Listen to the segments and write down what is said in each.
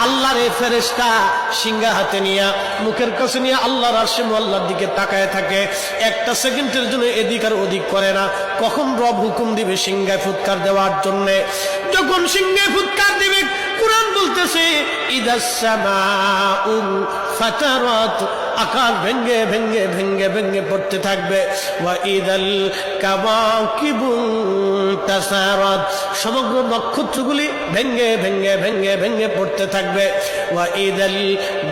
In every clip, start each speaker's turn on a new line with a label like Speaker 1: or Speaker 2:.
Speaker 1: আল্লাহর এই ফেরেশতা সিংহা হাতে নিয়ে মুখের কাছে নিয়ে আল্লাহর আরশে মুআল্লার দিকে তাকায় থাকে, একটা সেকেন্ডের জন্য এদিক আর ওদিক করে না। কখন রব হুকুম দিবে সিংহায় ফুৎকার দেওয়ার জন্য, যখন সিংহায় ফুৎকার দিবে কুরআন বলতেছে ইদাস সামাউ ফাতারাত, আকাশ ভেঙ্গে ভেঙ্গে ভেঙ্গে ভেঙ্গে পড়তে থাকবে। ওয়া ইদাল কাওয়াকিবু তাসারাত, সমগ্র নক্ষত্রগুলি ভেঙ্গে ভেঙ্গে ভেঙ্গে ভেঙ্গে পড়তে থাকবে। ওয়া ইদাল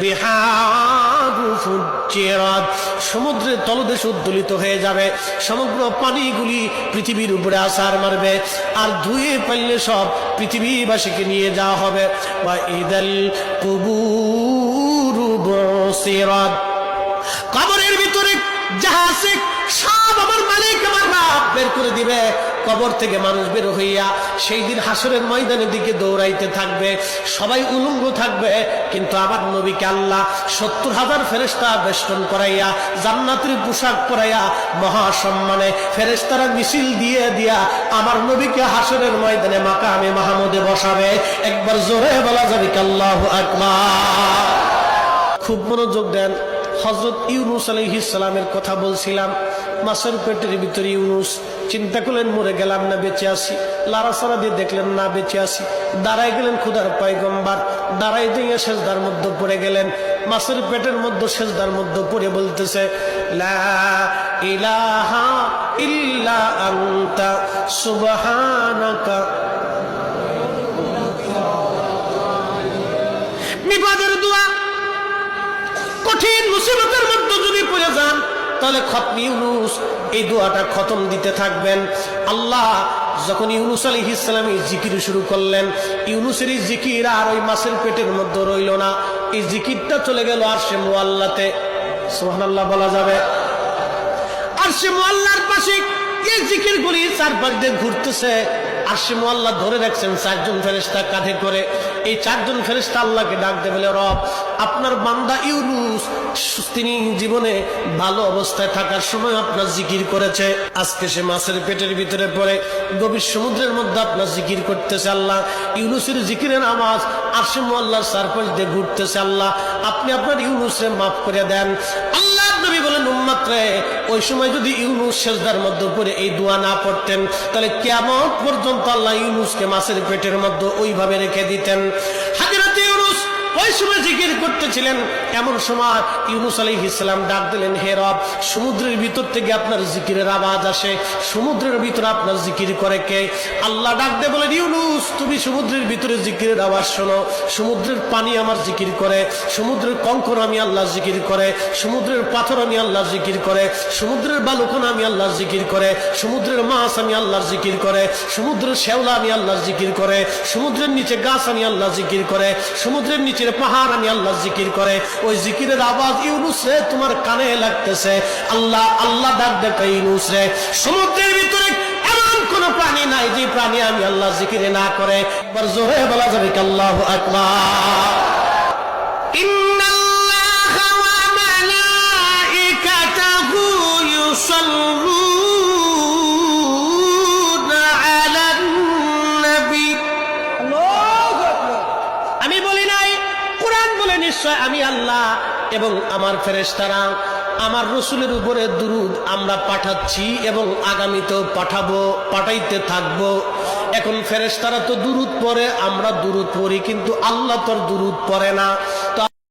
Speaker 1: বিহারু ফুজ্জিরাত, সমুদ্রের তলদেশ উদ্দোলিত হয়ে যাবে, সমগ্র পানিগুলি পৃথিবীর উপরে আছাড় মারবে, আর ধুয়ে ফেললে সব পৃথিবীবাসীকে নিয়ে যাওয়া হবে। ওয়া ইদাল কুবুরু বুসিরাত, কবরের ভিতরে যাহা আছে সব আমার মালিক আমার রব বের করে দিবে। কবর থেকে মানুষ বের হইয়া সেই দিন হাসরের ময়দানের দিকে দৌড়াইতে থাকবে, সবাই উলঙ্গ থাকবে, কিন্তু আমার নবীকে আল্লাহ ৭০,০০০ ফেরেশতা বেষ্টন করাইয়া জান্নাতের পোশাক পরাইয়া মহাসম্মানে ফেরেশতারা মিছিল দিয়ে দিয়া আমার নবীকে হাসরের ময়দানে মাকামে মাহমুদে বসাবে। একবার জোরে বলা যাবে কি আল্লাহু আকবার। খুব মনোযোগ দেন। হযরত ইউনূস আলাইহিস সালামের কথা বলছিলাম, মাছের পেটের ভিতরে ইউনূস। চিন্তা করলেন মরে গেলাম না বেঁচে আছি, লাড়াচাড়া দিয়ে দেখলেন না বেঁচে আছি, দাঁড়াই গেলেন খুদার পয়গম্বর, দাঁড়াই দিয়ে সেজদার মধ্যে পড়ে গেলেন, মাছের পেটের মধ্যে সেজদার মধ্যে পড়ে বলতেছে লা ইলাহা ইল্লা আনতা সুবহানাকা। বিপদের দোয়া, কঠিন মুসিবতের মধ্যে যদি পড়ে যান তাহলে খতম ইউনূস এই দোয়াটা খতম দিতে থাকবেন। আল্লাহ যখন ইউনূস আলাইহিস সালাম এই জিকির শুরু করলেন, ইউনূসের এই জিকির আর ওই মাছের পেটের মধ্যে রইল না, এই জিকিরটা চলে গেল আরশে মুআল্লাতে। সুবহানাল্লাহ বলা যাবে। আরশে মুআল্লার পাশে এই জিকিরগুলি চারপাশ দিয়ে ঘুরতেছে। আরশে মুআল্লা ধরে রাখছেন ৪ জন ফেরেশতা কাঁধে করে। এই ৪ জন ফেরেশতা আল্লাহকে ডাক দেবে, রব আপনার বান্দা ইউনূস তিনি জীবনে ভালো অবস্থায় থাকার সময় আপনার জিকির করেছে, আজকে সে মাছের পেটের ভিতরে পড়ে গভীর সমুদ্রের মধ্যে আপনার জিকির করতেছে। আল্লাহ ইউনূসের জিকিরের আওয়াজ আরশে মুআল্লার চারপাশ দিয়ে ঘুরতেছে। আল্লাহ আপনি আপনার ইউনূসকে মাফ করে দেন। আল্লাহ নবী বলেন উম্মত রে, ওই সময় যদি ইউনূস সেজদার মধ্যে পড়ে এই দোয়া না পড়তেন তাহলে কিয়ামত পর্যন্ত আল্লাহ ইউনূসকে মাছের পেটের মধ্যে ওইভাবে রেখে দিতেন। হযরত ইউনূস ওই সময় জিকির করতেছিলেন, এমন সময় ইউনূস আলাইহিস সালাম ডাক দিলেন, হে রব সমুদ্রের ভিতর থেকে আপনার জিকিরের আওয়াজ আসে, সমুদ্রের ভিতরে আপনার জিকির করে কে? আল্লাহ ডাক দিয়ে বলেন, ইউনূস তুমি সমুদ্রের ভিতরে জিকিরের আওয়াজ শোনো। সমুদ্রের পানি আমার জিকির করে, সমুদ্রের কঙ্কর আমি আল্লাহ জিকির করে, সমুদ্রের পাথর আমি আল্লাহ জিকির করে, সমুদ্রের বালুকণা আমি আল্লাহ জিকির করে, সমুদ্রের মাছ আমি আল্লাহর জিকির করে, সমুদ্রের শ্যাওলা আমি আল্লাহর জিকির করে, সমুদ্রের নিচে গাছ আমি আল্লাহ জিকির করে, সমুদ্রের নিচে পাহাড় আমি আল্লাহ জিকির করে। ওই জিকিরের আওয়াজ ইউনূস রে তোমার কানে লাগতেছে। আল্লাহ আল্লাহ ডাক দেখে ইউনূস রে, সমুদ্রের ভিতরে এমন কোন প্রাণী নাই যে প্রাণী আমি আল্লাহ জিকিরে না করে। একবার জোরে বলা যাবে কি আল্লাহু আকবার। ইন্নাল্লাহা ওয়া মালাইকাতাহু ইউসাল্লুনা আলান নবী। আমি বলি নাই, কুরআন বলে নিশ্চয় আমি আল্লাহ এবং আমার ফেরেশতারা আমার রাসূলের উপরে দুরূদ আমরা পাঠাচ্ছি এবং আগামীতেও পাঠাবো, পাঠাইতে থাকবো। এখন ফেরেশতারা তো দুরূদ পড়ে, আমরা দুরূদ পড়ি, কিন্তু আল্লাহ তোর দুরূদ পড়ে না।